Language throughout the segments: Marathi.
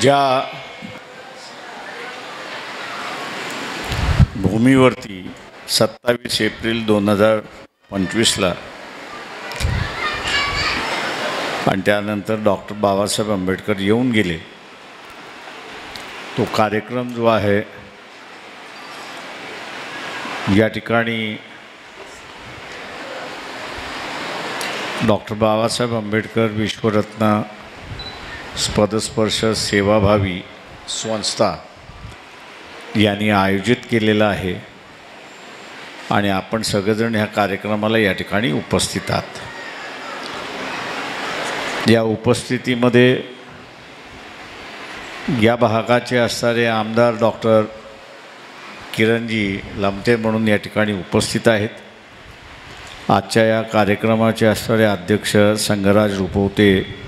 ज्या भूमीवरती 27 एप्रिल 2025ला आणि त्यानंतर डॉक्टर बाबासाहेब आंबेडकर येऊन गेले, तो कार्यक्रम जो आहे या ठिकाणी डॉक्टर बाबासाहेब आंबेडकर विश्वरत्न पदस्पर्श सेवाभावी संस्था यांनी आयोजित केलेला आहे आणि आपण सगळेजण ह्या कार्यक्रमाला या ठिकाणी उपस्थित आहात। या उपस्थितीमध्ये या भागाचे असणारे आमदार डॉक्टर किरणजी लमते म्हणून या ठिकाणी उपस्थित आहेत। आजच्या या कार्यक्रमाचे असणारे अध्यक्ष संगराज रुपवते,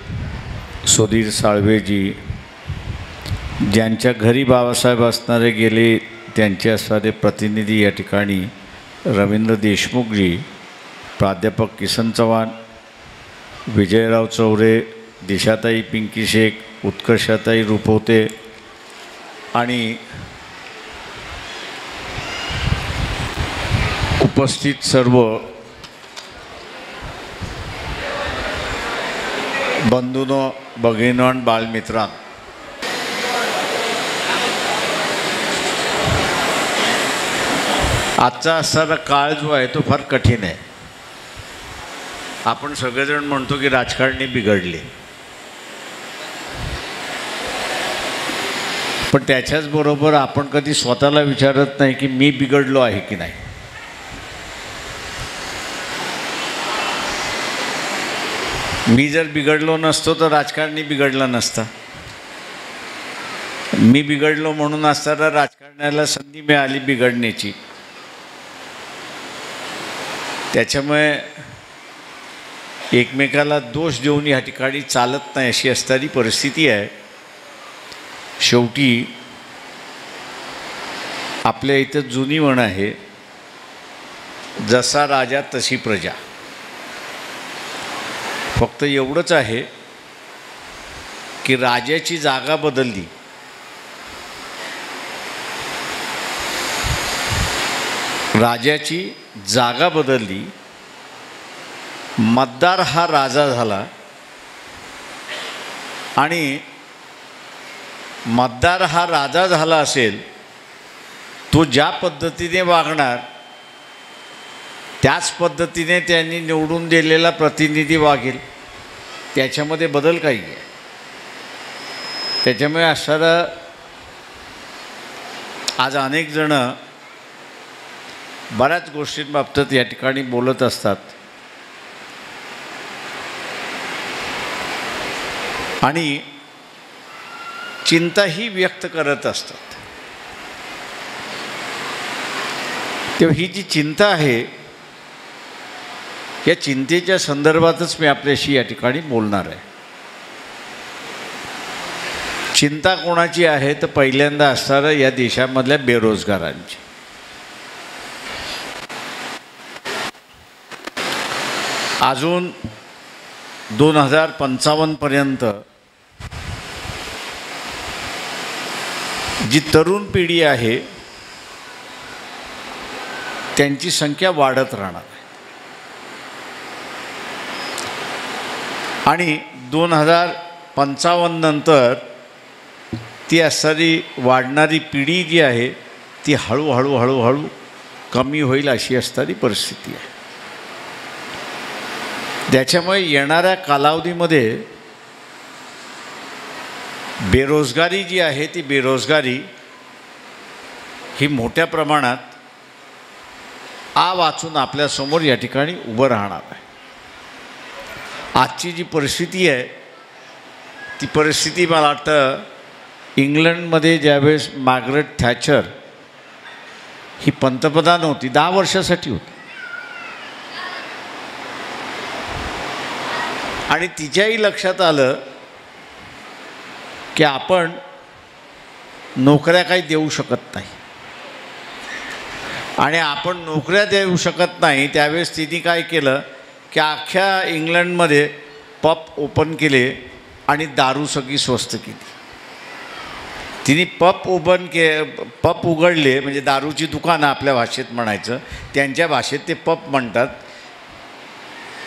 सुधीर साळवेजी, ज्यांच्या घरी बाबासाहेब असणारे गेले त्यांचे असणारे प्रतिनिधी या ठिकाणी रवींद्र देशमुखजी, प्राध्यापक किसन चव्हाण, विजयराव चौरे, दिशाताई पिंकी शेख, उत्कर्षाताई रुपवते आणि उपस्थित सर्व बंधूंनो, भगिनींनो आणि बालमित्रांनो, आजचा असणारा काळ जो आहे तो फार कठीण आहे। आपण सगळेजण म्हणतो की राजकारणी बिघडले, पण त्याच्याच बरोबर आपण कधी स्वतःला विचारत नाही की मी बिघडलो आहे की नाही। मी जर बिघडलो नसतो तर राजकारणी बिघडला नसता। मी बिघडलो म्हणून असताना राजकारण्याला संधी मिळाली बिघडण्याची। त्याच्यामुळे एकमेकाला दोष देऊन या ठिकाणी चालत नाही, अशी असणारी परिस्थिती आहे। शेवटी आपल्या इथं जुनी म्हण आहे, जसा राजा तशी प्रजा। फक्त एवढंच आहे की राजाची जागा बदलली, राजाची जागा बदलली, मतदार हा राजा झाला आणि मतदार हा राजा झाला असेल, तो ज्या पद्धतीने वागणार त्याच पद्धतीने त्यांनी निवडून दिलेला प्रतिनिधी वागेल। त्याच्यामध्ये बदल काही आहे। त्याच्यामुळे असणारं आज अनेक जण बऱ्याच गोष्टींबाबतीत या ठिकाणी बोलत असतात आणि चिंताही व्यक्त करत असतात। तेव्हा ही जी चिंता आहे, या चिंतेच्या संदर्भातच मी आपल्याशी या ठिकाणी बोलणार आहे। चिंता कोणाची आहे तर पहिल्यांदा असणारं या देशामधल्या बेरोजगारांची। अजून 2055 पर्यंत जी तरुण पिढी आहे त्यांची संख्या वाढत राहणार आहे आणि 2055 नंतर ती असणारी वाढणारी पिढी जी आहे ती हळूहळू कमी होईल, अशी असणारी परिस्थिती आहे। त्याच्यामुळे येणाऱ्या कालावधीमध्ये बेरोजगारी जी आहे ती बेरोजगारी ही मोठ्या प्रमाणात वाचून आपल्यासमोर या ठिकाणी उभं राहणार आहे। आजची जी परिस्थिती आहे ती परिस्थिती मला वाटतं इंग्लंडमध्ये ज्यावेळेस मार्गरेट थॅचर ही पंतप्रधान होती, 10 वर्षासाठी होती आणि तिच्याही लक्षात आलं की आपण नोकऱ्या काही देऊ शकत नाही आणि आपण नोकऱ्या देऊ शकत नाही। त्यावेळेस तिने काय केलं की अख्ख्या इंग्लंडमध्ये पब ओपन केले आणि दारू सगळी स्वस्त केली। तिने पब उघडले, म्हणजे दारूची दुकानं आपल्या भाषेत म्हणायचं, त्यांच्या भाषेत ते पब म्हणतात.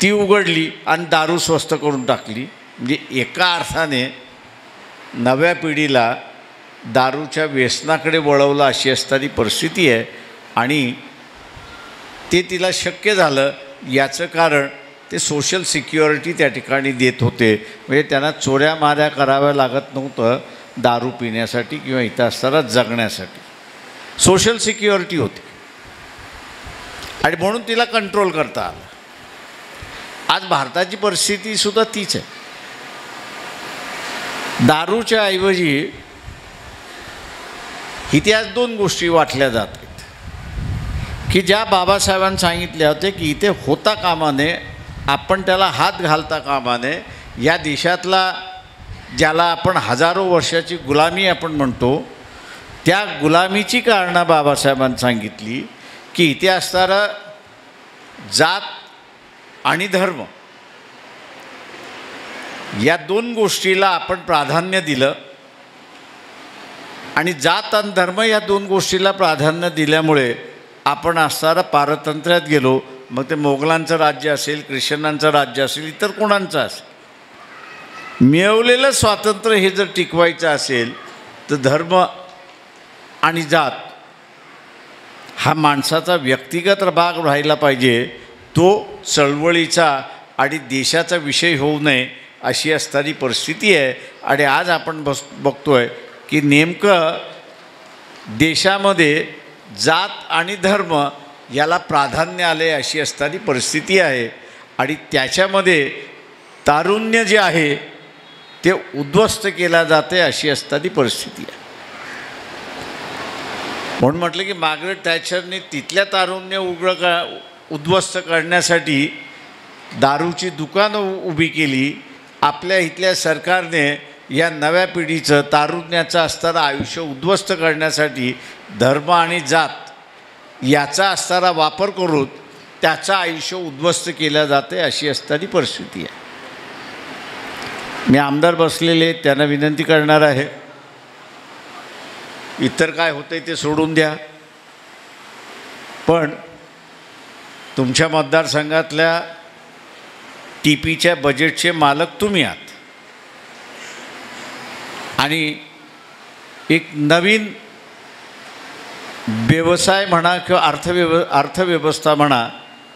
ती उघडली आणि दारू स्वस्त करून टाकली. म्हणजे एका अर्थाने नव्या पिढीला दारूच्या व्यसनाकडे वळवलं अशी असणारी परिस्थिती आहे. आणि ते तिला शक्य झालं याचं कारण ते सोशल सिक्युरिटी त्या ठिकाणी देत होते. म्हणजे त्यांना चोऱ्या माऱ्या कराव्या लागत नव्हतं दारू पिण्यासाठी किंवा इथं असताना जगण्यासाठी. सोशल सिक्युरिटी होती आणि म्हणून तिला कंट्रोल करता आलं. आज भारताची परिस्थितीसुद्धा तीच आहे. दारूच्या ऐवजी इथे आज दोन गोष्टी वाटल्या जातात की ज्या बाबासाहेबांनी सांगितल्या होत्या की इथे होता कामा नये, आपण त्याला हात घालता कामा नये. या देशातला ज्याला आपण हजारो वर्षाची गुलामी आपण म्हणतो, त्या गुलामीची कारणं बाबासाहेबांनी सांगितली की इथे असणारा जात आणि धर्म या दोन गोष्टीला आपण प्राधान्य दिलं. आणि जात आणि धर्म या दोन गोष्टीला प्राधान्य दिल्यामुळे आपण असणारा पारतंत्र्यात गेलो. मग ते मोगलांचं राज्य असेल, ख्रिश्चनांचं राज्य असेल, इतर कोणाचं असेल, मिळवलेलं स्वातंत्र्य हे जर टिकवायचं असेल तर धर्म आणि जात हा माणसाचा व्यक्तिगत भाग राहिला पाहिजे. तो चळवळीचा आणि देशाचा विषय होऊ नये अशी असणारी परिस्थिती आहे. आणि आज आपण बघतोय की नेमकं देशामध्ये जात आणि धर्म याला प्राधान्य आले अशी असणारी परिस्थिती आहे. आणि त्याच्यामध्ये तारुण्य जे आहे ते उद्ध्वस्त केला जाते अशी असणारी परिस्थिती आहे. म्हणून म्हटलं की मार्गरेट थॅचरने तिथल्या तारुण्य उद्ध्वस्त करण्यासाठी दारूची दुकानं उभी केली. आपल्या इथल्या सरकारने या नव्या पिढीचं तारुण्याचं असणारं आयुष्य उद्ध्वस्त करण्यासाठी धर्म आणि जात याचा असणारा वापर करून त्याचं आयुष्य उद्ध्वस्त केलं जाते अशी असणारी परिस्थिती आहे. मी आमदार बसलेले त्यांना विनंती करणार आहे, इतर काय होतंय ते सोडून द्या, पण तुमच्या मतदारसंघातल्या TPच्या बजेटचे मालक तुम्ही आहात. आणि एक नवीन व्यवसाय म्हणा किंवा अर्थव्यवस्था म्हणा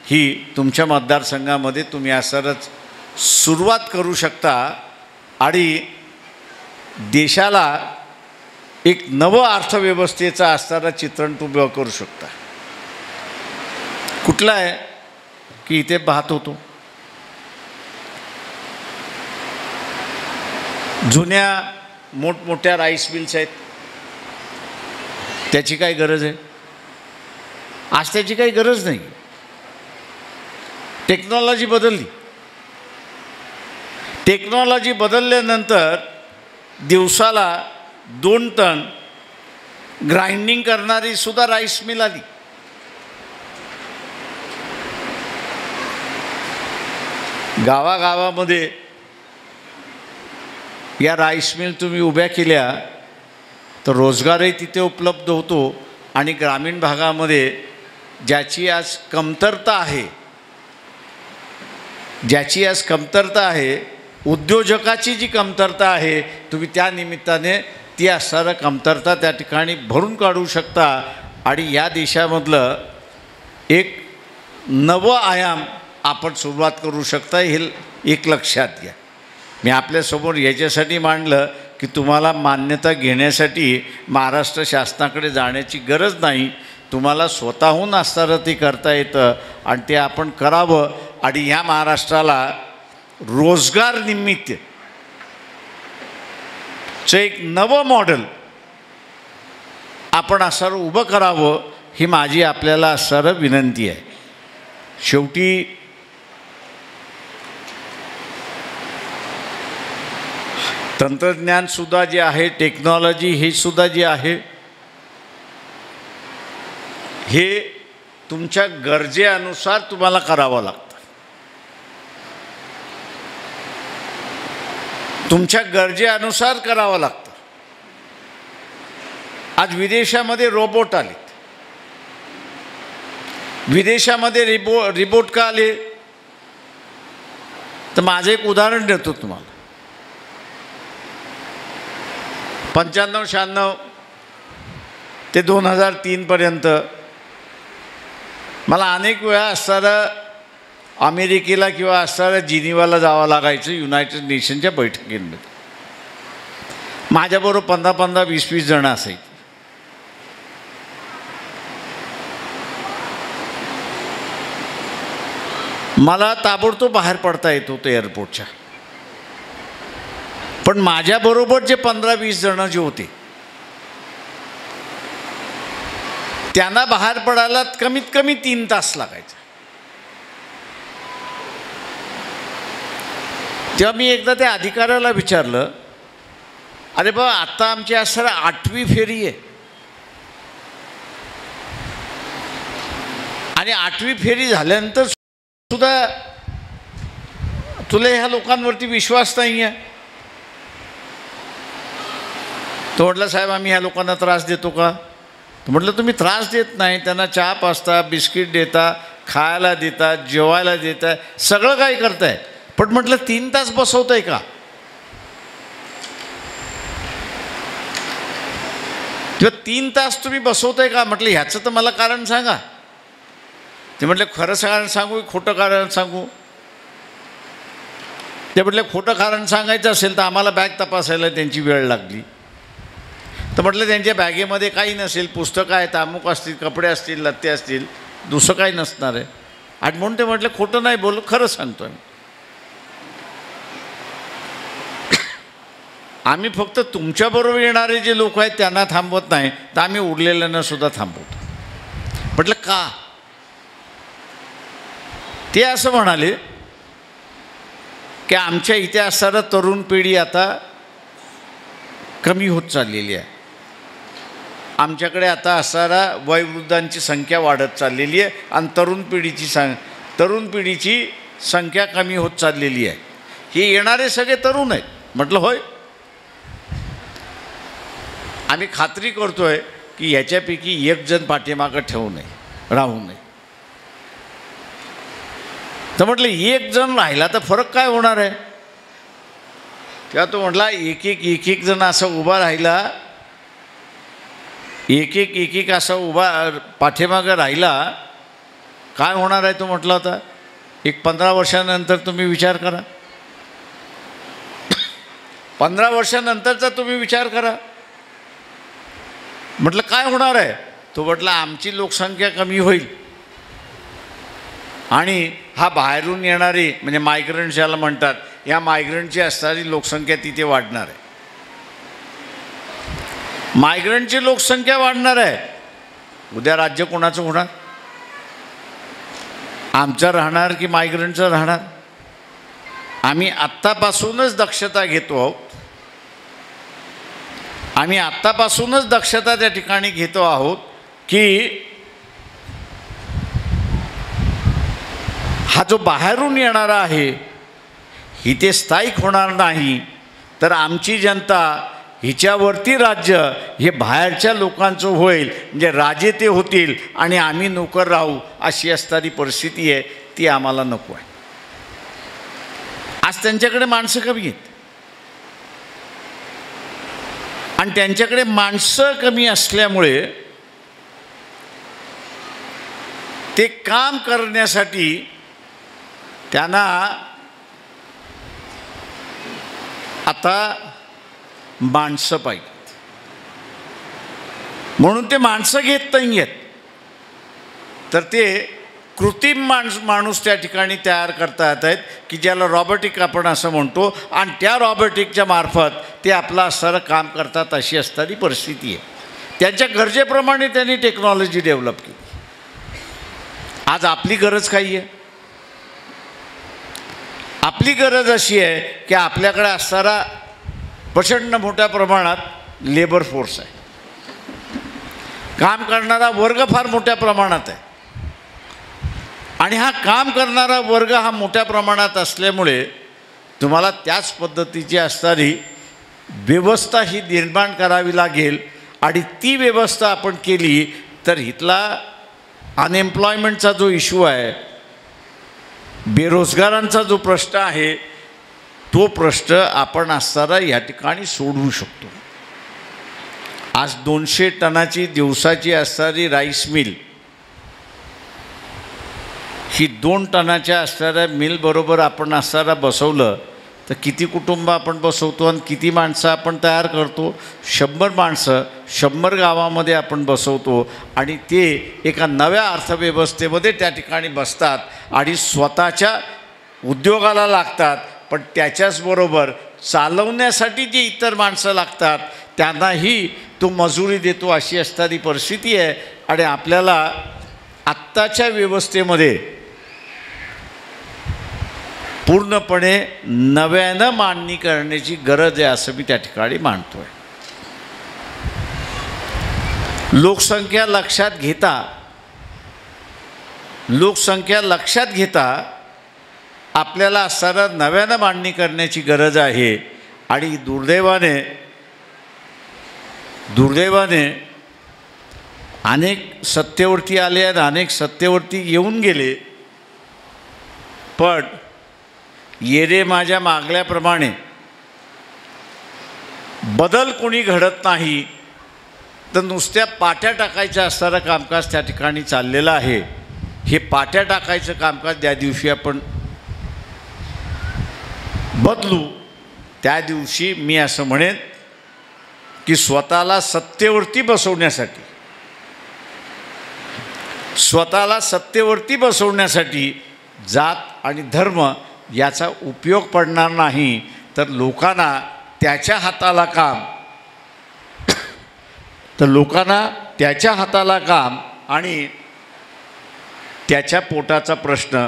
ही तुमच्या मतदारसंघामध्ये तुम्ही असंच सुरुवात करू शकता आणि देशाला एक नवं अर्थव्यवस्थेचं असणारं चित्रण तुम्ही करू शकता. कुठलं आहे की इथे भात होतो, जुन्या मोठमोठ्या राईस मिल्स आहेत, त्याची काय गरज आहे? आज त्याची काही गरज नाही. टेक्नॉलॉजी बदलली. टेक्नॉलॉजी बदलल्यानंतर दिवसाला 2 टन ग्राइंडिंग करणारी सुद्धा राईस मिल आली. गावागावामध्ये या राईस मिल तुम्ही उभ्या केल्या तर रोजगारही तिथे उपलब्ध होतो. आणि ग्रामीण भागामध्ये ज्याची आज कमतरता आहे, उद्योजकाची जी कमतरता आहे, तुम्ही त्या निमित्ताने ती असणारं कमतरता त्या ठिकाणी भरून काढू शकता. आणि या देशामधलं एक नवं आयाम आपण सुरुवात करू शकता, हे एक लक्षात घ्या. मी आपल्यासमोर याच्यासाठी मांडलं की तुम्हाला मान्यता घेण्यासाठी महाराष्ट्र शासनाकडे जाण्याची गरज नाही. तुम्हाला स्वतःहून असणारं ते करता येतं आणि ते आपण करावं. आणि ह्या महाराष्ट्राला रोजगार निमित्त एक नवं मॉडेल आपण असं उभं करावं, ही माझी आपल्याला असणारं विनंती आहे. शेवटी तंत्रज्ञानसुद्धा जे आहे, टेक्नॉलॉजी हे सुद्धा जे आहे, हे तुमच्या गरजेनुसार तुम्हाला करावं लागतं. तुमच्या गरजेनुसार करावं लागतं. आज विदेशामध्ये रोबोट आलेत. विदेशामध्ये रिबोट का आले? तर माझं एक उदाहरण देतो तुम्हाला. 95-96 ते 2003 पर्यंत मला अनेक वेळा असणारा अमेरिकेला किंवा असणाऱ्या जिनिवाला जावं लागायचं युनायटेड नेशनच्या बैठकींमध्ये. माझ्याबरोबर 15-15, 20-20 जण असायची. मला ताबडतोब बाहेर पडता येत होतं एअरपोर्टच्या. पण माझ्याबरोबर जे 15-20 जण जे होते त्यांना बाहेर पडायला कमीत कमी 3 तास लागायचा. तेव्हा मी एकदा त्या अधिकाऱ्याला विचारलं, अरे बा आता आमची असं 8वी फेरी आहे आणि 8वी फेरी झाल्यानंतर सुद्धा तुला ह्या लोकांवरती विश्वास नाही आहे. तो म्हटलं, साहेब आम्ही ह्या लोकांना त्रास देतो का? तो म्हटलं, तुम्ही त्रास देत नाही, त्यांना चहा पास्ता बिस्किट देता, खायला देता, जेवायला देता, सगळं काही करताय, पण म्हटलं 3 तास बसवताय का? किंवा 3 तास तुम्ही बसवताय का? म्हटलं ह्याचं तर मला कारण सांगा. ते म्हटले, खरं कारण सांगू खोटं कारण सांगू? ते म्हटले, खोटं कारण सांगायचं असेल तर आम्हाला बॅग तपासायला त्यांची वेळ लागली. तर म्हटलं त्यांच्या बॅगेमध्ये काही नसेल, पुस्तकं आहेत, अमुक असतील, कपडे असतील, लत्ते असतील, दुसरं काही नसणार आहे. आणि म्हणून ते म्हटलं, खोटं नाही बोलू, खरं सांगतो आम्ही फक्त तुमच्याबरोबर येणारे जे लोक आहेत त्यांना थांबवत नाही, तर आम्ही उरलेल्यांना सुद्धा थांबवतो. म्हटलं का? ते असं म्हणाले की आमच्या इथे असणारा तरुण पिढी आता कमी होत चाललेली आहे. आमच्याकडे आता असणारा वयोवृद्धांची संख्या वाढत चाललेली आहे आणि तरुण पिढीची संख्या कमी होत चाललेली आहे. हे येणारे सगळे तरुण आहेत. म्हटलं होय. आम्ही खात्री करतोय की ह्याच्यापैकी एक जण पाठीमागं राहू नये. तर म्हटलं एक जण राहिला तर फरक काय होणार आहे? तेव्हा तो म्हटला, एक जण असं उभा राहिला, एक असं उभा पाठीमागं राहिला, काय होणार आहे? तो म्हटला होता, एक 15 वर्षानंतर तुम्ही विचार करा. 15 वर्षानंतरचा तुम्ही विचार करा. म्हटलं काय होणार आहे? तो म्हटला, आमची लोकसंख्या कमी होईल आणि हा बाहेरून येणारी म्हणजे मायग्रंट्स ज्याला म्हणतात, या मायग्रंटची असणारी लोकसंख्या तिथे वाढणार आहे. मायग्रंटची लोकसंख्या वाढणार आहे. उद्या राज्य कोणाचं होणार? आमचं राहणार की मायग्रंटचं राहणार? आम्ही आत्तापासूनच दक्षता घेतो आहोत. आम्ही आत्तापासूनच दक्षता त्या ठिकाणी घेतो आहोत की हा जो बाहेरून येणारा आहे इथे स्थायिक होणार नाही, तर आमची जनता हिच्यावरती राज्य हे बाहेरच्या लोकांचं होईल, म्हणजे राजे ते होतील आणि आम्ही नोकर राहू, अशी असणारी परिस्थिती आहे. ती आम्हाला नको आहे. आज त्यांच्याकडे माणसं कमी आहेत आणि त्यांच्याकडे माणसं कमी असल्यामुळे ते काम करण्यासाठी त्यांना आता माणसं पाहिजेत. म्हणून ते माणसं घेत नाही आहेत, तर ते कृत्रिम माणूस त्या ठिकाणी तयार करता येत आहेत की ज्याला रॉबोटिक आपण असं म्हणतो, आणि त्या रॉबोटिकच्या मार्फत ते आपलं असणारं काम करतात, अशी असणारी परिस्थिती आहे. त्यांच्या गरजेप्रमाणे त्यांनी टेक्नॉलॉजी डेव्हलप केली. आज आपली गरज काय आहे? आपली गरज अशी आहे की आपल्याकडे असणारा प्रचंड मोठ्या प्रमाणात लेबर फोर्स आहे. काम करणारा वर्ग फार मोठ्या प्रमाणात आहे आणि हा काम करणारा वर्ग हा मोठ्या प्रमाणात असल्यामुळे तुम्हाला त्याच पद्धतीची असणारी व्यवस्था ही निर्माण करावी लागेल आणि ती व्यवस्था आपण केली तर इथला अनएम्प्लॉयमेंटचा जो इश्यू आहे, बेरोजगारांचा जो प्रश्न आहे, तो प्रश्न आपण असताना या ठिकाणी सोडवू शकतो. आज 200 टनाची दिवसाची असणारी राईस मिल ही 2 टनाच्या असणाऱ्या मिलबरोबर आपण असताना बसवलं तर किती कुटुंब आपण बसवतो आणि किती माणसं आपण तयार करतो. 100 माणसं 100 गावामध्ये आपण बसवतो आणि ते एका नव्या अर्थव्यवस्थेमध्ये त्या ठिकाणी बसतात आणि स्वतःच्या उद्योगाला लागतात. पण त्याच्याचबरोबर चालवण्यासाठी जी इतर माणसं लागतात त्यांनाही तो मजुरी देतो, अशी असणारी परिस्थिती आहे. आणि आपल्याला आत्ताच्या व्यवस्थेमध्ये पूर्णपणे नव्यानं मांडणी करण्याची गरज आहे असं मी त्या ठिकाणी मानतो आहे. लोकसंख्या लक्षात घेता आपल्याला असताना नव्यानं मांडणी करण्याची गरज आहे. आणि दुर्दैवाने अनेक सत्तेवरती आले आणि अनेक सत्तेवरती येऊन गेले, पण येरे माझ्या मागल्याप्रमाणे बदल कोणी घडत नाही. तर नुसत्या पाट्या टाकायचं असणारं कामकाज त्या ठिकाणी चाललेलं आहे. हे पाट्या टाकायचं कामकाज ज्या दिवशी आपण बदलू त्या दिवशी मी असं म्हणेन की स्वतःला सत्तेवरती बसवण्यासाठी जात आणि धर्म याचा उपयोग पडणार नाही. तर लोकांना त्याच्या हाताला काम आणि त्याच्या पोटाचा प्रश्न,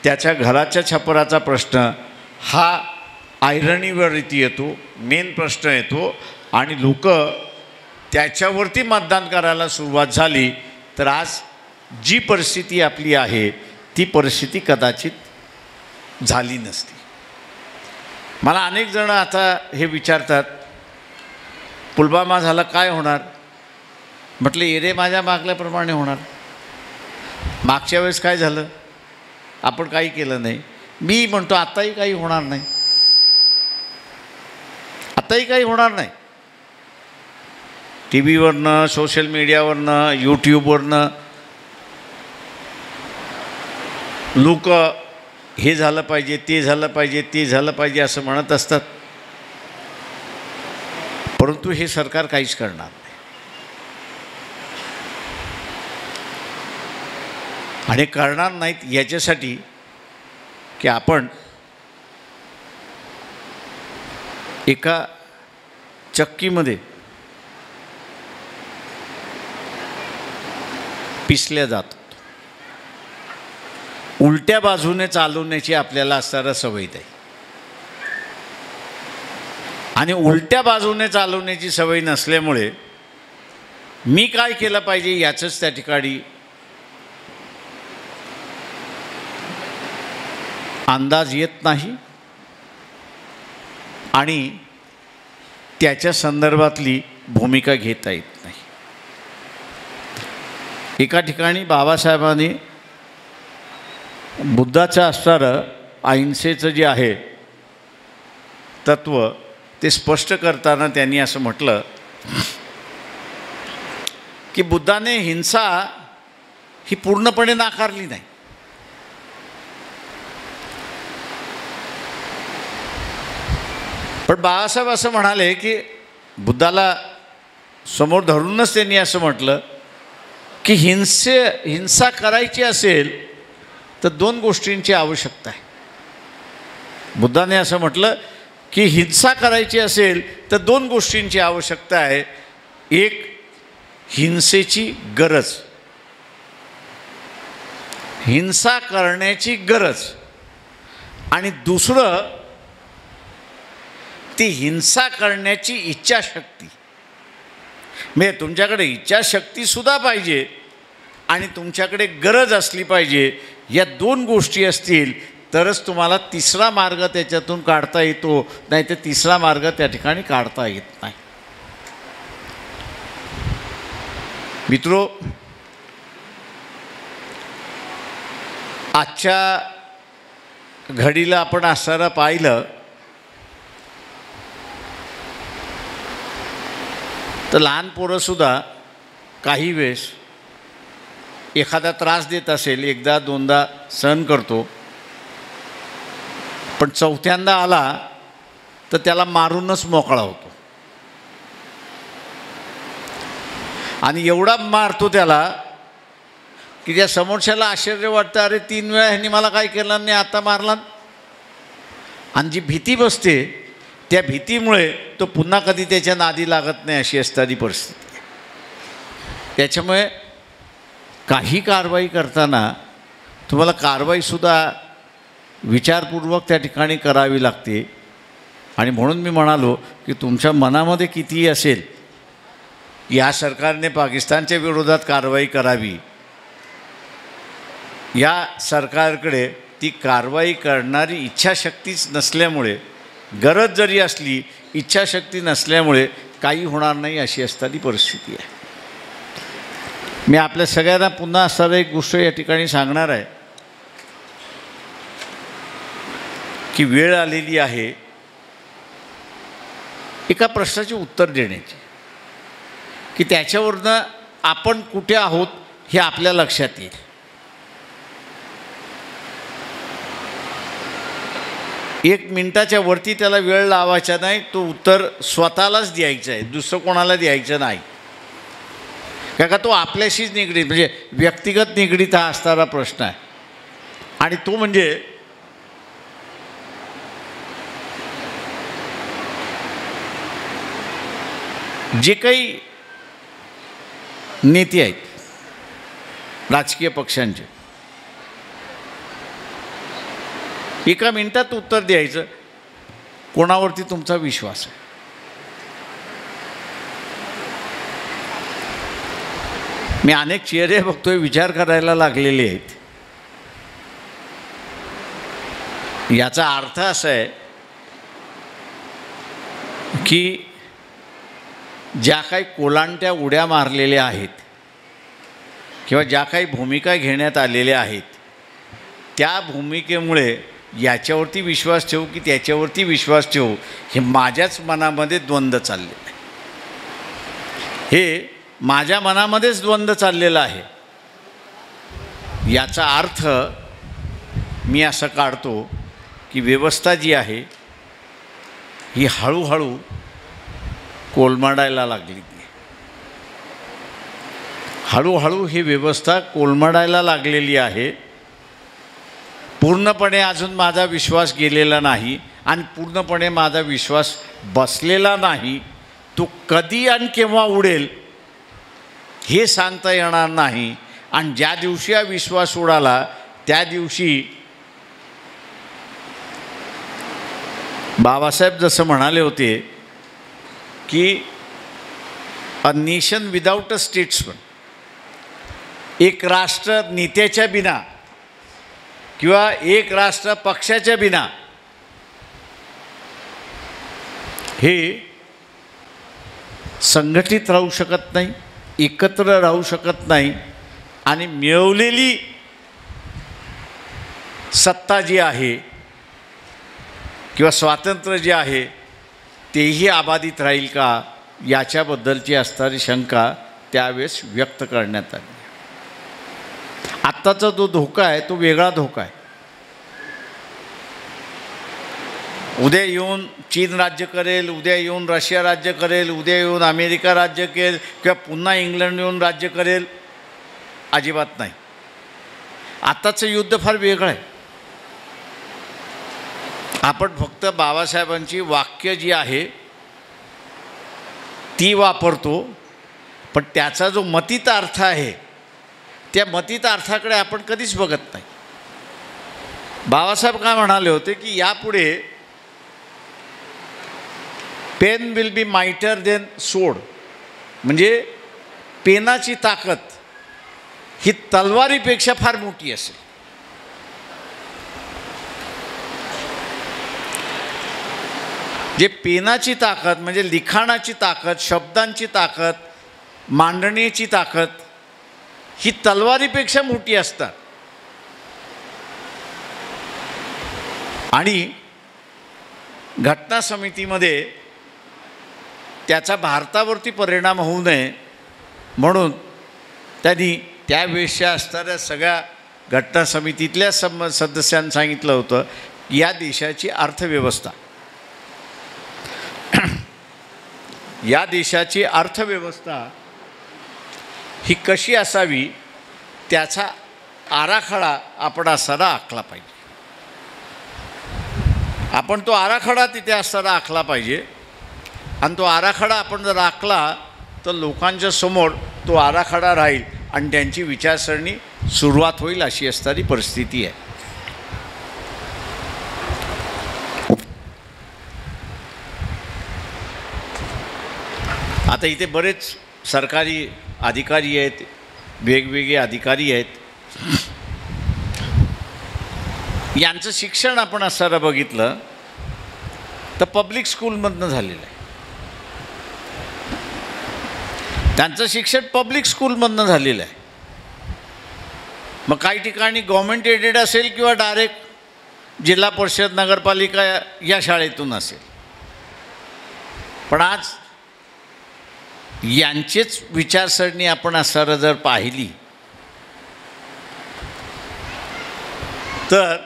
त्याच्या घराच्या छपराचा प्रश्न हा ऐरणीवरती येतो, मेन प्रश्न येतो. आणि लोक त्याच्यावरती मतदान करायला सुरुवात झाली तर आज जी परिस्थिती आपली आहे ती परिस्थिती कदाचित झाली नसती. मला अनेक जण आता हे विचारतात, पुलवामा झाला काय होणार? म्हटलं येरे माझ्या मागल्याप्रमाणे होणार. मागच्या वेळेस काय झालं? आपण काही केलं नाही. मी म्हणतो आताही काही होणार नाही. टी व्हीवरनं, सोशल मीडियावरनं, यूट्यूबवरनं लोक हे झालं पाहिजे, ते झालं पाहिजे असं म्हणत असतात. परंतु हे सरकार काहीच करणार नाही. आणि करणार नाहीत याच्यासाठी की आपण एका चक्कीमध्ये पिसल्या जातात. उलट्या बाजूने चालवण्याची आपल्याला असणारा सवय आहे. आणि उलट्या बाजूने चालवण्याची सवय नसल्यामुळे मी काय केलं पाहिजे याचंच त्या ठिकाणी अंदाज येत नाही आणि त्याच्या संदर्भातली भूमिका घेता येत नाही. एका ठिकाणी बाबासाहेबांनी बुद्धाचं असणारं अहिंसेचं जे आहे तत्त्व ते स्पष्ट करताना त्यांनी असं म्हटलं की बुद्धाने हिंसा ही पूर्णपणे नाकारली नाही. पण बाळासाहेब असं म्हणाले की बुद्धाला समोर धरूनच त्यांनी असं म्हटलं की हिंसा करायची असेल तर 2 गोष्टींची आवश्यकता आहे. बुद्धाने असं म्हटलं की हिंसा करायची असेल तर 2 गोष्टींची आवश्यकता आहे. एक, हिंसेची गरज, हिंसा करण्याची गरज. आणि दुसरं, ती हिंसा करण्याची इच्छाशक्ती. म्हणजे तुमच्याकडे इच्छाशक्तीसुद्धा पाहिजे आणि तुमच्याकडे गरज असली पाहिजे. या 2 गोष्टी असतील तरच तुम्हाला तिसरा मार्ग त्याच्यातून काढता येतो, नाही तर तिसरा मार्ग त्या ठिकाणी काढता येत नाही. मित्रो, आजच्या घडीला आपण असताना पाहिलं तर लहान पोरंसुद्धा काही वेळेस एखादा त्रास देत असेल, एकदा दोनदा सहन करतो, पण चौथ्यांदा आला तर त्याला मारूनच मोकळा होतो आणि एवढा मारतो त्याला की त्या समोरच्याला आश्चर्य वाटतं, अरे 3 वेळा ह्यांनी मला काय केलं नाही, आता मारला. आणि जी भीती बसते त्या भीतीमुळे तो पुन्हा कधी त्याच्या नादी लागत नाही, अशी असणारी परिस्थिती. त्याच्यामुळे काही कारवाई करताना तुम्हाला कारवाईसुद्धा विचारपूर्वक त्या ठिकाणी करावी लागते. आणि म्हणून मी म्हणालो की तुमच्या मनामध्ये कितीही असेल या सरकारने पाकिस्तानच्या विरोधात कारवाई करावी, या सरकारकडे ती कारवाई करणारी इच्छाशक्तीच नसल्यामुळे, गरज जरी असली इच्छाशक्ती नसल्यामुळे काही होणार नाही, अशी असणारी परिस्थिती आहे. मी आपल्या सगळ्यांना पुन्हा असणारा एक गोष्ट या ठिकाणी सांगणार आहे की वेळ आलेली आहे एका प्रश्नाचे उत्तर देण्याची, की त्याच्यावरनं आपण कुठे आहोत हे आपल्या लक्षात येईल. 1 मिनिटाच्या वरती त्याला वेळ लावायचा नाही, तो उत्तर स्वतःलाच द्यायचं आहे, दुसरं कोणाला द्यायचं नाही. का तो आपल्याशीच निगडीत, म्हणजे व्यक्तिगत निगडीत हा असणारा प्रश्न आहे. आणि तो म्हणजे जे काही नेते आहेत राजकीय पक्षांचे, 1 मिनिटात उत्तर द्यायचं कोणावरती तुमचा विश्वास आहे. मी अनेक चेहरे बघतोय विचार करायला लागलेले आहेत. याचा अर्थ असा आहे की ज्या काही कोलांट्या उड्या मारलेल्या आहेत किंवा ज्या काही भूमिका घेण्यात आलेल्या आहेत, त्या भूमिकेमुळे याच्यावरती विश्वास ठेवू की त्याच्यावरती विश्वास ठेवू, हे माझ्याच मनामध्ये द्वंद्व चाललेलं आहे. हे माझ्या मनामध्येच द्वंद्व चाललेलं आहे. याचा अर्थ मी असं काढतो की व्यवस्था जी आहे ही हळूहळू कोलमडायला लागली. हळूहळू ही व्यवस्था कोलमडायला लागलेली आहे. पूर्णपणे अजून माझा विश्वास गेलेला नाही आणि पूर्णपणे माझा विश्वास बसलेला नाही. तो कधी आणि केव्हा उडेल हे सांगता येणार नाही. आणि ज्या दिवशी हा विश्वास उडाला त्या दिवशी बाबासाहेब जसं म्हणाले होते की a nation without a statesman, एक राष्ट्र नेत्याच्या बिना किंवा एक राष्ट्र पक्षाच्या बिना हे संघटित राहू शकत नाही, एकत्र राहू शकत नाही. आणि मिळवलेली सत्ता जी आहे किंवा स्वातंत्र्य जे आहे तेही अबाधित राहील का, याच्याबद्दलची असणारी शंका त्यावेळेस व्यक्त करण्यात आली. आत्ताचा जो धोका आहे तो वेगळा धोका आहे. उद्या येऊन चीन राज्य करेल, उद्या येऊन रशिया राज्य करेल, उद्या येऊन अमेरिका राज्य करेल किंवा पुन्हा इंग्लंड येऊन राज्य करेल, अजिबात नाही. आत्ताचं युद्ध फार वेगळं आहे. आपण फक्त बाबासाहेबांची वाक्य जी आहे ती वापरतो, पण त्याचा जो मतित अर्थ आहे त्या मतित अर्थाकडे आपण कधीच बघत नाही. बाबासाहेब काय म्हणाले होते की यापुढे pen will be mightier than sword, म्हणजे पेनाची ताकद ही तलवारीपेक्षा फार मोठी असेल. जे पेनाची ताकद म्हणजे लिखाणाची ताकद, शब्दांची ताकद मांडण्याची ताकद ही तलवारीपेक्षा मोठी असतात. आणि घटना समितीमध्ये त्याचा भारतावरती परिणाम होऊ नये म्हणून त्यांनी त्यावेळेसच्या असणाऱ्या सगळ्या घटना समितीतल्या सदस्यांनी सांगितलं होतं की या देशाची अर्थव्यवस्था या देशाची अर्थव्यवस्था ही कशी असावी त्याचा आराखडा आपण असताना आखला पाहिजे. आपण तो आराखडा तिथे असताना आखला पाहिजे. आणि तो आराखडा आपण जर आखला तर लोकांच्या समोर तो आराखडा राहील आणि त्यांची विचारसरणी सुरुवात होईल अशी असणारी परिस्थिती आहे. आता इथे बरेच सरकारी अधिकारी आहेत, वेगवेगळे अधिकारी आहेत. यांचं शिक्षण आपण असताना बघितलं तर पब्लिक स्कूलमधनं झालेलं आहे. त्यांचं शिक्षण पब्लिक स्कूलमधनं झालेलं आहे. मग काही ठिकाणी गव्हर्मेंट एडेड असेल किंवा डायरेक्ट जिल्हा परिषद नगरपालिका या शाळेतून असेल. पण आज यांचेच विचारसरणी आपण असताना जर पाहिली तर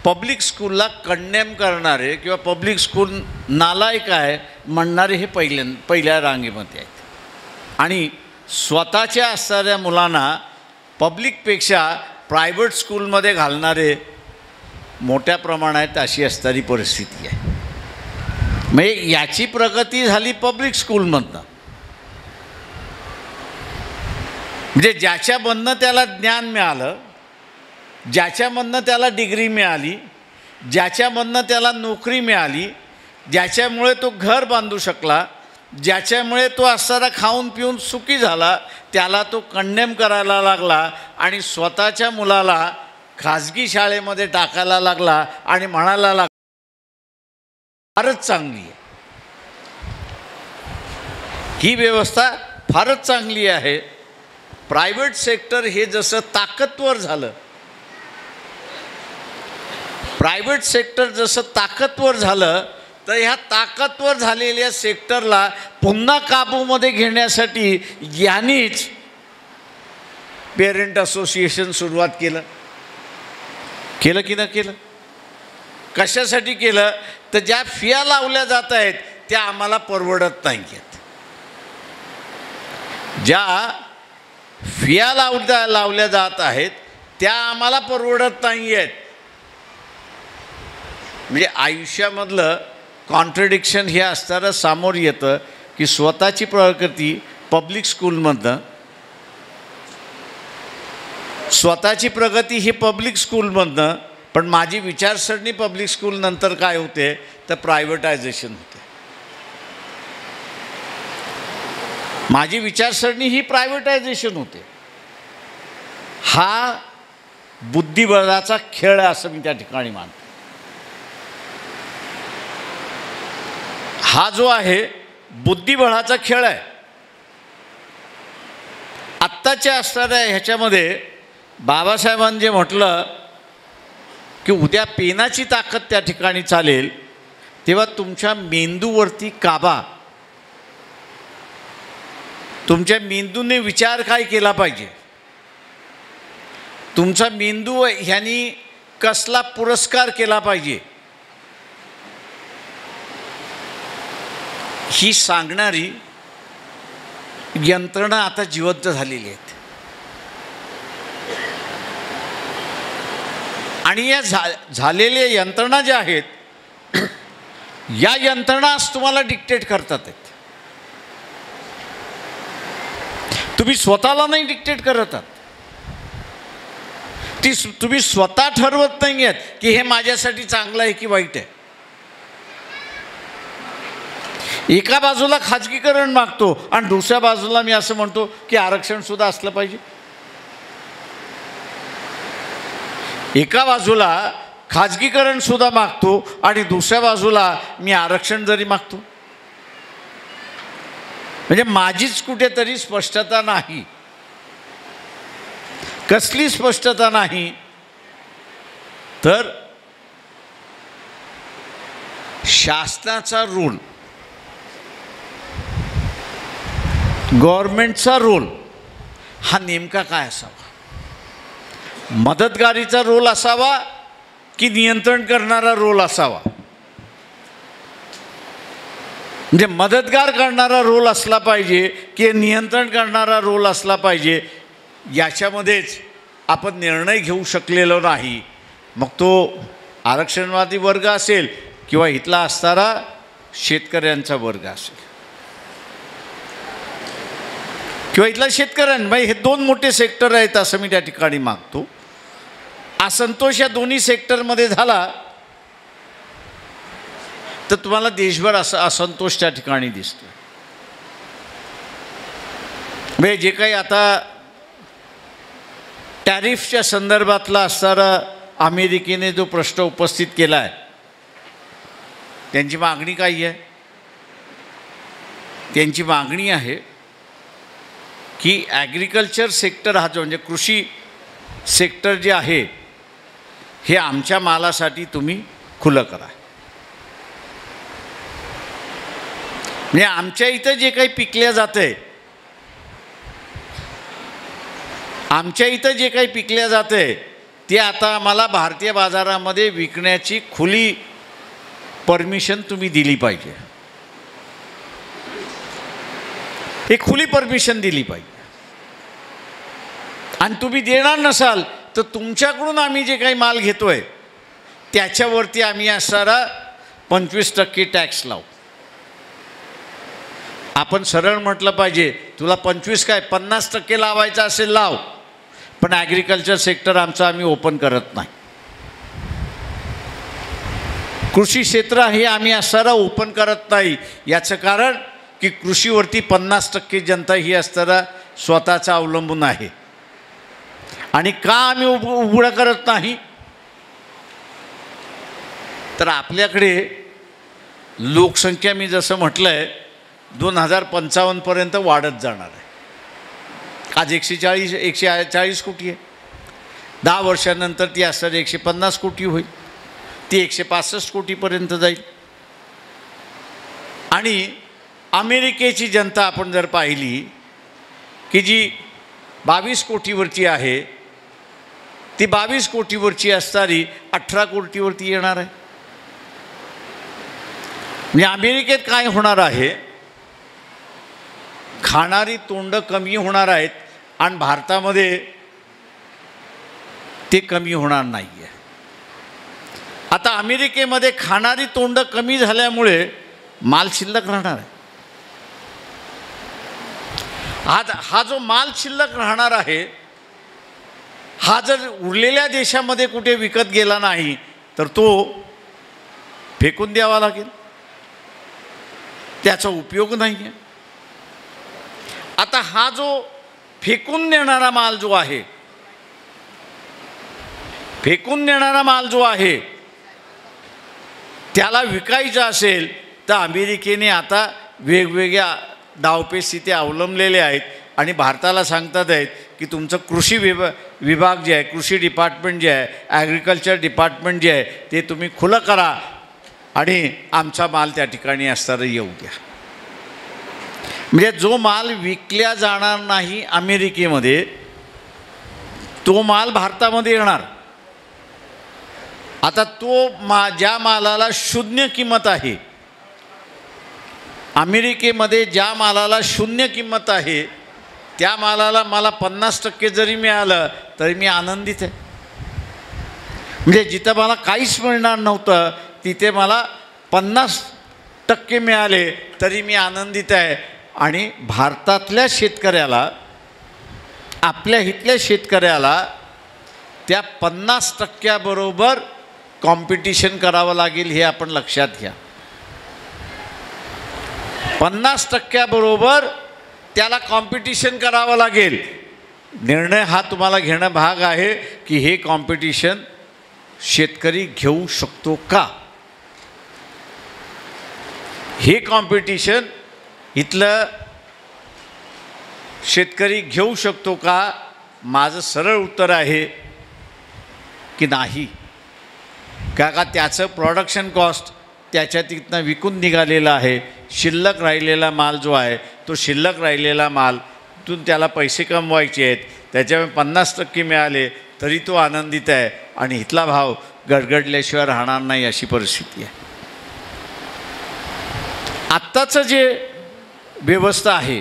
पब्लिक स्कूलला कंडेम करणारे किंवा पब्लिक स्कूल नालायक आहे म्हणणारे हे पहिल्या रांगेमध्ये आहेत. आणि स्वतःच्या असणाऱ्या मुलांना पब्लिकपेक्षा प्रायव्हेट स्कूलमध्ये घालणारे मोठ्या प्रमाणात अशी असणारी परिस्थिती आहे. म्हणजे याची प्रगती झाली पब्लिक स्कूलमधनं. म्हणजे ज्याच्यामधनं त्याला ज्ञान मिळालं, ज्याच्यामधनं त्याला डिग्री मिळाली, ज्याच्यामधनं त्याला नोकरी मिळाली, ज्याच्यामुळे तो घर बांधू शकला, ज्याच्यामुळे तो असताना खाऊन पिऊन सुखी झाला, त्याला तो कंडेम करायला लागला आणि स्वतःच्या मुलाला खाजगी शाळेमध्ये टाकायला लागला आणि म्हणायला लागला फारच चांगली आहे. ही व्यवस्था फारच चांगली आहे. प्रायव्हेट सेक्टर हे जसं ताकदवर झालं, प्रायव्हेट सेक्टर जसं ताकदवर झालं तर ह्या ताकदवर झालेल्या सेक्टरला पुन्हा काबूमध्ये घेण्यासाठी यांनीच पेरेंट असोसिएशन सुरुवात केलं की न केलं. कशासाठी केलं तर ज्या फिया लावल्या जात आहेत त्या आम्हाला परवडत नाही आहेत. ज्या फिया लावल्या जात आहेत त्या आम्हाला परवडत नाही आहेत. म्हणजे आयुष्यामधलं कॉन्ट्रडिक्शन हे असताना सामोर येतं की स्वतःची प्रगती पब्लिक स्कूलमधनं, स्वतःची प्रगती ही पब्लिक स्कूलमधनं, पण माझी विचारसरणी पब्लिक स्कूल नंतर काय होते तर प्रायव्हेटायझेशन होते. माझी विचारसरणी ही प्रायव्हेटायझेशन होते. हा बुद्धिबळाचा खेळ आहे असं मी त्या ठिकाणी मानतो. हा जो आहे बुद्धिबळाचा खेळ आहे. आत्ताच्या असणाऱ्या ह्याच्यामध्ये बाबासाहेबांनी जे म्हटलं की उद्या पेनाची ताकद त्या ठिकाणी चालेल, तेव्हा तुमच्या मेंदूवरती काबा, तुमच्या मेंदूने विचार काय केला पाहिजे, तुमचा मेंदू ह्यांनी कसला पुरस्कार केला पाहिजे, ही सांगणारी यंत्रणा आता जिवंत झालेली आहेत. आणि या झालेल्या यंत्रणा ज्या आहेत या यंत्रणा तुम्हाला डिक्टेट करतात आहेत. तुम्ही स्वतःला नाही डिक्टेट करत आहात. तुम्ही स्वतः ठरवत नाही आहेत की हे माझ्यासाठी चांगलं आहे की वाईट आहे. एका बाजूला खाजगीकरण मागतो आणि दुसऱ्या बाजूला मी असं म्हणतो की आरक्षण सुद्धा असलं पाहिजे. एका बाजूला खाजगीकरण सुद्धा मागतो आणि दुसऱ्या बाजूला मी आरक्षण जरी मागतो. म्हणजे माझीच कुठेतरी स्पष्टता नाही. कसली स्पष्टता नाही तर शासनाचा रोल, गव्हर्नमेंटचा रोल हा नेमका काय असावा? मदतगारीचा रोल असावा की नियंत्रण करणारा रोल असावा? म्हणजे मदतगार करणारा रोल असला पाहिजे की नियंत्रण करणारा रोल असला पाहिजे, याच्यामध्येच आपण निर्णय घेऊ शकलेलो नाही. मग तो आरक्षणवादी वर्ग असेल किंवा इथला असणारा शेतकऱ्यांचा वर्ग असेल किंवा इथला शेतकऱ्यांमध्ये, हे दोन मोठे सेक्टर आहेत असं मी त्या ठिकाणी मागतो. असंतोष या दोन्ही सेक्टरमध्ये झाला तर तुम्हाला देशभर असंतोष त्या ठिकाणी दिसतो. म्हणजे जे काही आता टॅरिफच्या संदर्भातला असणारा अमेरिकेने जो प्रश्न उपस्थित केला आहे, त्यांची मागणी काय आहे? त्यांची मागणी आहे की ॲग्रिकल्चर सेक्टर हा जो म्हणजे कृषी सेक्टर जे आहे हे आमच्या मालासाठी तुम्ही खुलं करा. म्हणजे आमच्या इथं जे काही पिकल्या जातंय, आमच्या इथं जे काही पिकल्या जातंय ते आता आम्हाला भारतीय बाजारामध्ये विकण्याची खुली परमिशन तुम्ही दिली पाहिजे. एक खुली परमिशन दिली पाहिजे. आणि तुम्ही देणार नसाल तर तुमच्याकडून आम्ही जे काही माल घेतोय त्याच्यावरती आम्ही असणारा 25% टॅक्स लावू. आपण सरळ म्हटलं पाहिजे, तुला 25 काय 50% लावायचा असेल लाव, पण ॲग्रिकल्चर सेक्टर आमचं आम्ही ओपन करत नाही. कृषी क्षेत्र हे आम्ही असणारा ओपन करत नाही. याचं कारण की कृषीवरती 50% जनता ही असणारा स्वतःचा अवलंबून आहे. आणि का आम्ही उघडं करत नाही तर आपल्याकडे लोकसंख्या मी जसं म्हटलं आहे 2055 पर्यंत वाढत जाणार आहे. आज 140 कोटी आहे. 10 वर्षानंतर ती असणारी 150 कोटी होईल, ती 165 कोटीपर्यंत जाईल. आणि अमेरिकेची जनता आपण जर पाहिली की जी 22 कोटीवरची आहे, ती 22 कोटीवरची असणारी 18 कोटीवरती येणार आहे. म्हणजे अमेरिकेत काय होणार आहे, खाणारी तोंड कमी होणार आहेत आणि भारतामध्ये ते कमी होणार नाही आहे. आता अमेरिकेमध्ये खाणारी तोंड कमी झाल्यामुळे माल शिल्लक राहणार आहे. हा जो माल शिल्लक राहणार आहे हा जर उरलेल्या देशामध्ये कुठे विकत गेला नाही तर तो फेकून द्यावा लागेल, त्याचा उपयोग नाही आहे. आता हा जो फेकून देणारा माल जो आहे, फेकून देणारा माल जो आहे त्याला विकायचा असेल तर अमेरिकेने आता वेगवेगळ्या डावपेच तिथे अवलंबलेले आहेत आणि भारताला सांगतात आहेत की तुमचं कृषी विभाग जे आहे, कृषी डिपार्टमेंट जे आहे, ॲग्रिकल्चर डिपार्टमेंट जे आहे ते तुम्ही खुलं करा आणि आमचा माल त्या ठिकाणी असताना येऊ द्या. म्हणजे जो माल विकल्या जाणार नाही अमेरिकेमध्ये तो माल भारतामध्ये येणार. आता तो ज्या मालाला शून्य किंमत आहे, अमेरिकेमध्ये ज्या मालाला शून्य किंमत आहे त्या मालाला मला 50% जरी मिळालं तरी मी आनंदित आहे. म्हणजे जिथं मला काहीच मिळणार नव्हतं तिथे मला 50% मिळाले तरी मी आनंदित आहे. आणि भारतातल्या शेतकऱ्याला, आपल्या इथल्या शेतकऱ्याला त्या 50% बरोबर कॉम्पिटिशन करावं लागेल हे आपण लक्षात घ्या. 50% बरोबर त्याला कॉम्पिटिशन करावं लागेल. निर्णय हा तुम्हाला घेणं भाग आहे की हे कॉम्पिटिशन शेतकरी घेऊ शकतो का. हे कॉम्पिटिशन इथलं शेतकरी घेऊ शकतो का? माझं सरळ उत्तर आहे की नाही. का त्याचं प्रोडक्शन कॉस्ट त्याच्या तिथनं विकून निघालेला आहे. शिल्लक राहिलेला माल जो आहे तो शिल्लक राहिलेला माल तून त्याला पैसे कमवायचे आहेत, त्याच्यामुळे 50% मिळाले तरी तो आनंदित आहे आणि इथला भाव गडगडल्याशिवाय राहणार नाही अशी परिस्थिती आहे. आत्ताचं जे व्यवस्था आहे,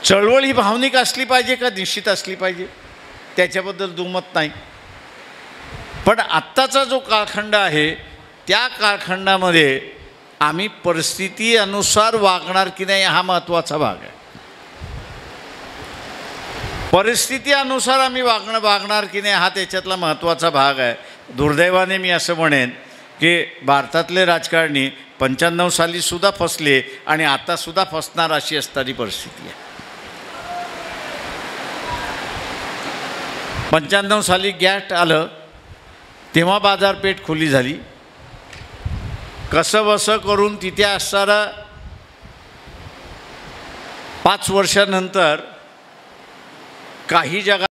चळवळ ही भावनिक असली पाहिजे का निश्चित असली पाहिजे त्याच्याबद्दल दुमत नाही. पण आत्ताचा जो कालखंड आहे त्या कालखंडामध्ये आम्ही परिस्थिती अनुसार वागणार की नाही हा महत्त्वाचा भाग आहे. परिस्थिती अनुसार आम्ही वागणार की नाही हा त्याच्यातला महत्त्वाचा भाग आहे. दुर्दैवाने मी असं म्हणेन की भारतातले राजकारणी 95 सालीसुद्धा फसले आणि आतासुद्धा फसणार अशी असणारी परिस्थिती आहे. 95 साली गॅट आलं तेव्हा बाजारपेठ खुली झाली. कसं बसं करून तिथे असणारा 5 वर्षानंतर काही जगात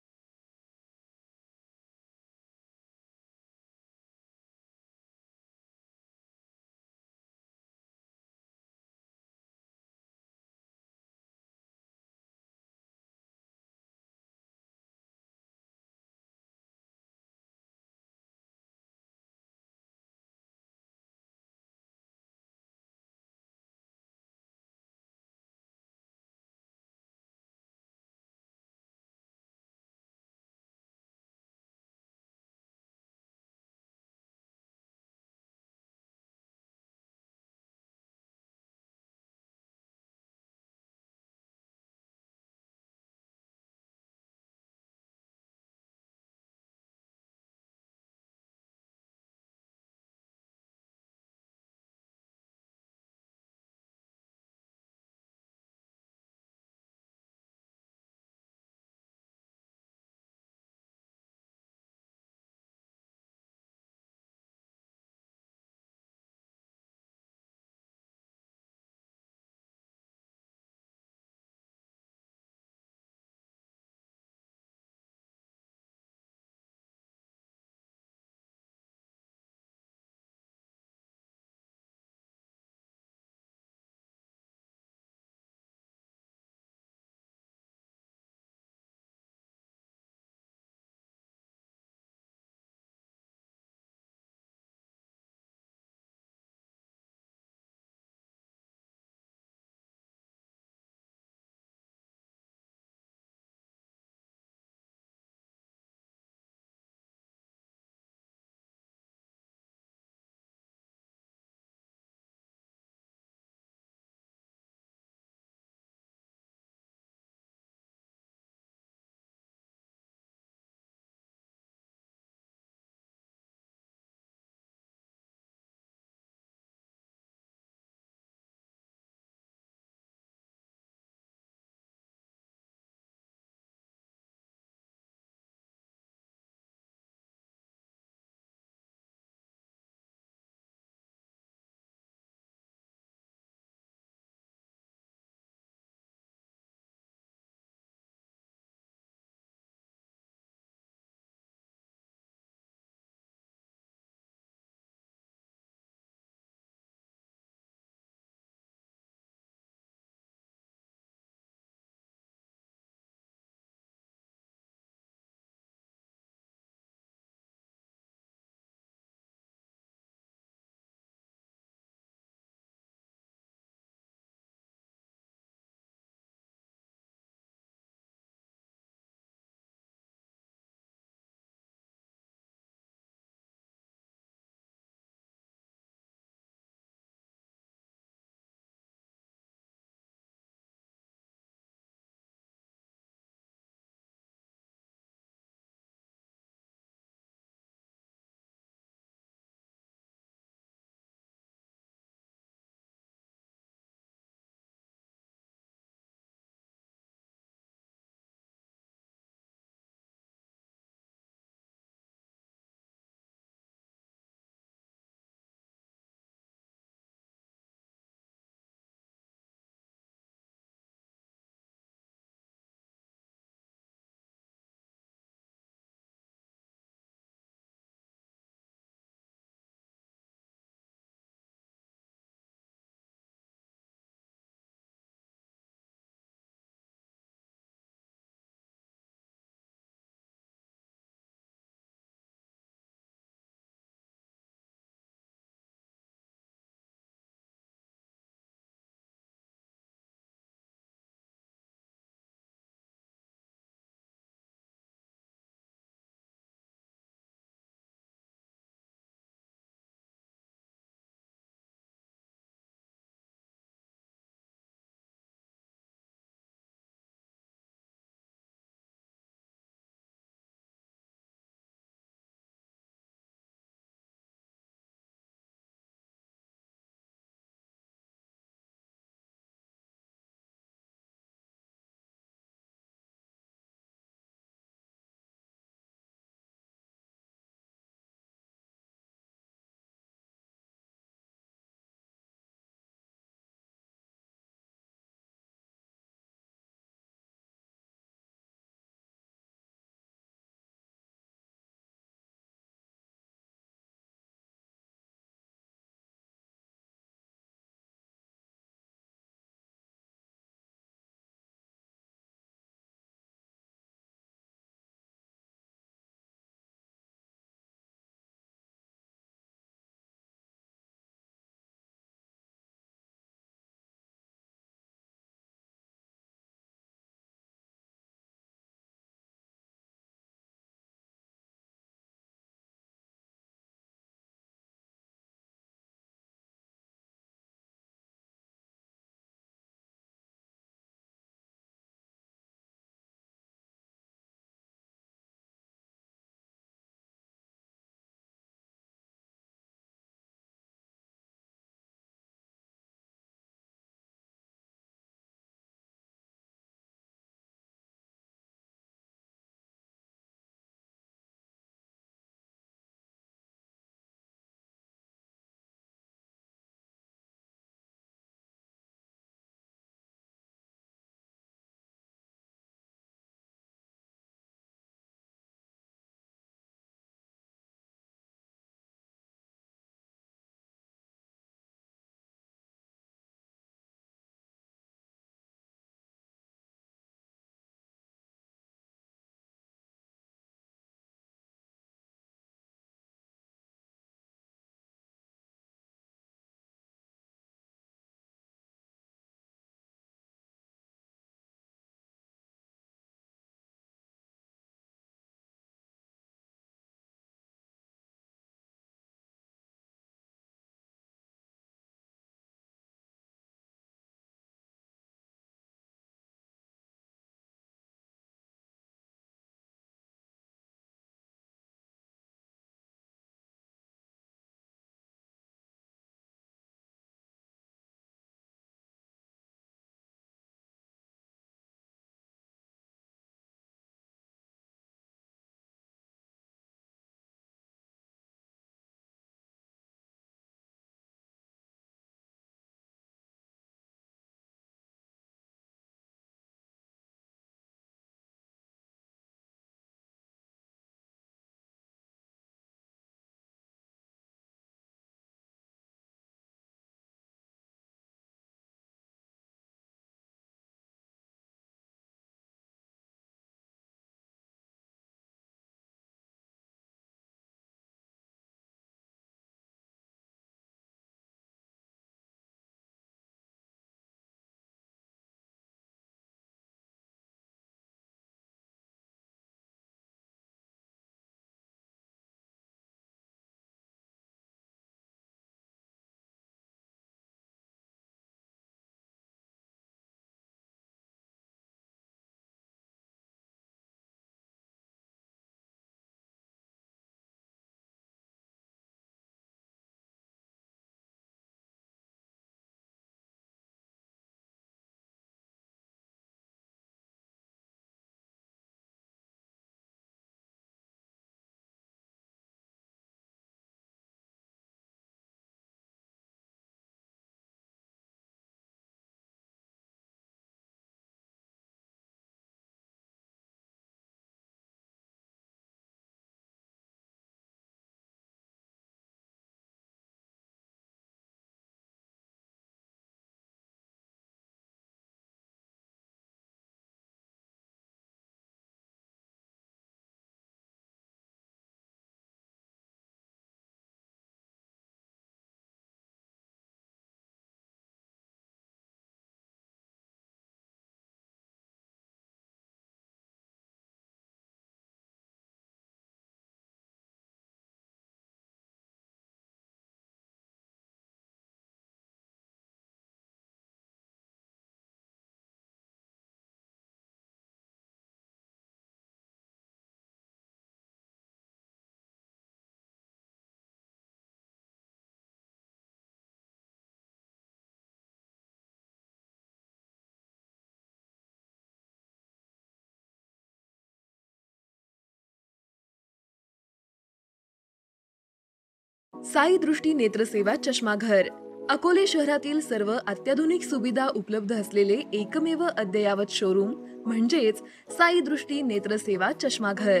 साई दृष्टी नेत्रसेवा चष्माघर अकोले शहरातील सर्व अत्याधुनिक सुविधा उपलब्ध असलेले एकमेव अद्ययावत शोरूम म्हणजेच साई दृष्टी नेत्रसेवा चष्माघर।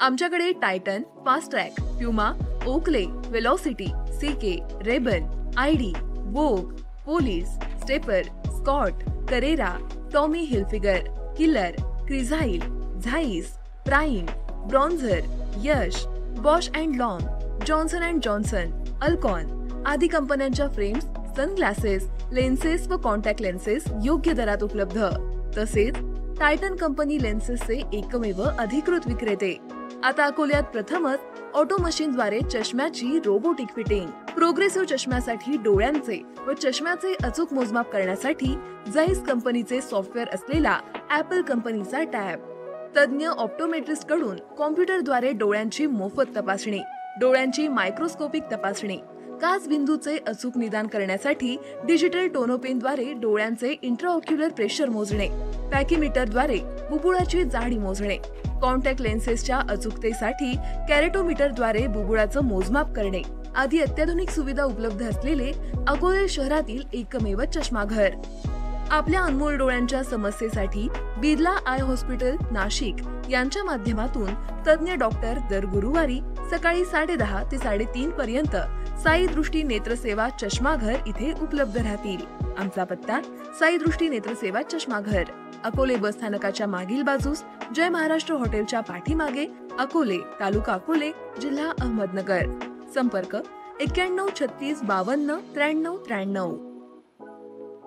आमच्याकडे Titan, Fast Track, Puma, Oakley, Velocity, CK, Ray Ban, ID, Vogue, Police, Stepper, Scott, Carrera, Tommy Hilfiger, Killer, Crizal, Zeiss, Prime, Bronzer, Yash, Bausch and Lomb, Johnson and Johnson, Alcon आदी कंपन्यांच्या फ्रेम्स, सनग्लासेस, लेन्सेस व कॉन्टॅक्ट लेन्सेस योग्य दरात उपलब्ध। तसेच टायटन कंपनी लेन्सेसचे एकमेव अधिकृत विक्रेते। आता अकोल्यात प्रथमच ऑटो मशीनद्वारे चष्म्याची रोबोटिक फिटिंग, प्रोग्रेसिव्ह चष्म्यासाठी डोळ्यांचे व चष्म्याचे अचूक मोजमाप करण्यासाठी जाईस कंपनीचे सॉफ्टवेअर असलेला ॲपल कंपनीचा टॅब, तज्ञ ऑप्टोमेट्रिस्ट कडून कॉम्प्युटरद्वारे डोळ्यांची मोफत तपासणी, डोळ्यांची मायक्रोस्कोपिक तपासणी, काच बिंदूचे अचूक निदान करण्यासाठी डिजिटल टोनोपेनद्वारे डोळ्यांचे इंट्राऑक्युलर प्रेशर मोजणे, पॅकीमीटरद्वारे बुबुळाची जाडी मोजणे, कॉन्टॅक्ट लेन्सेसच्या अचूकतेसाठी कॅरेटोमीटरद्वारे बुबुळाचं मोजमाप करणे आदी अत्याधुनिक सुविधा उपलब्ध असलेले अकोले शहरातील एकमेव चष्माघर। आपल्या अनमोल डोळ्यांच्या समस्येसाठी बिर्ला आय हॉस्पिटल नाशिक यांच्या माध्यमातून तज्ञ डॉक्टर दर गुरुवारी सकाळी 10:30 ते 3:30 पर्यंत साई दृष्टी नेत्रसेवा चष्माघर इथे उपलब्ध राहतील। आमचा पत्ता साई दृष्टी नेत्रसेवा चष्माघर, अकोले बस स्थानकाच्या मागील बाजूस, जय महाराष्ट्र हॉटेलच्या पाठीमागे, अकोले, तालुका अकोले, जिल्हा अहमदनगर। संपर्क 91 36 52 93 93।